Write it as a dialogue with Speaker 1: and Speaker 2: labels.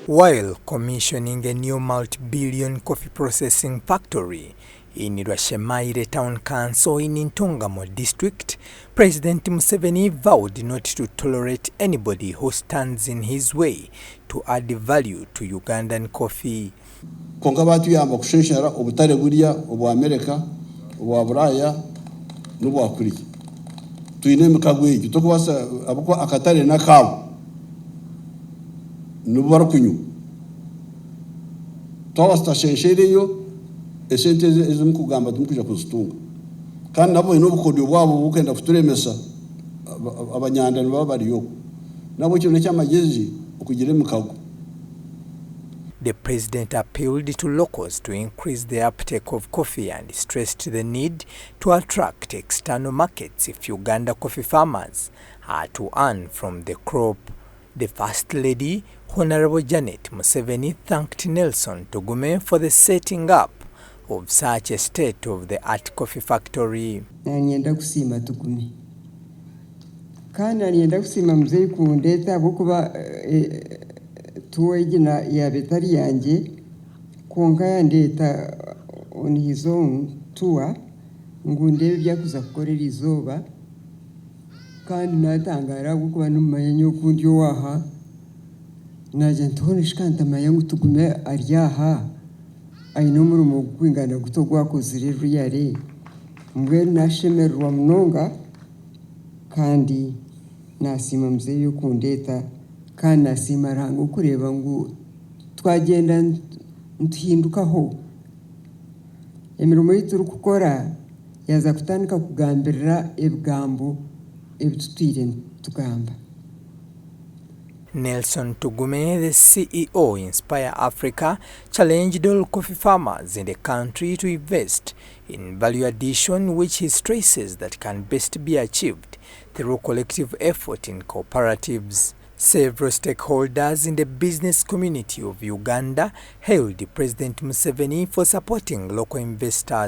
Speaker 1: While commissioning a new multi-billion coffee processing factory in Rwashamaire Town Council in Ntungamo district, President Museveni vowed not to tolerate anybody who stands in his way to add value to Ugandan coffee.
Speaker 2: Konga batu yamba kusheshara obutare buriya obwa Amerika obwa Buraya n'obwa Kuri tuyine mukagwege tokubasa abuko akatare nakabo n'ubarakunyu twawasta sheshereyo esente ezimukugamba tumukija kuzitunga kandi nabo n'obukodi bwabo bukenda kuturemesa abanyanda baba bariyo nabo cyo n'cyamagezi ukugire mukago.
Speaker 1: The president appealed to locals to increase the uptake of coffee and stressed the need to attract external markets if Uganda coffee farmers are to earn from the crop. The First Lady, Honorable Janet Museveni, thanked Nelson Ntungamo for the setting up of such a state-of-the-art coffee factory.
Speaker 3: Nanyenda kusima Ntungamo. Kandi nanyenda kusima mzee kundeta abukuba tuwegina ya betari yanje konka yandeta on his own tour ngundebe byakuza kukorera izoba kandi natangara gukuba n'umanyo kundi waha naje ntone shikanta mayangu Ntungamo aryaha ayino murumo kwingana guto gwakozire ruyare mbwe nashemerwa mnonga kandi nasima mzee yo kundeta kandi nasima rango kureba ngo twagenda ntuhindukaho emirimo y'ituru kukora yaza kutandika kugambirira ebigambo ebitutwire tugamba.
Speaker 1: Nelson Ntungamo, the CEO Inspire Africa, challenged all coffee farmers in the country to invest in value addition, which he stresses that can best be achieved through collective effort in cooperatives. Several stakeholders in the business community of Uganda hailed President Museveni for supporting local investors.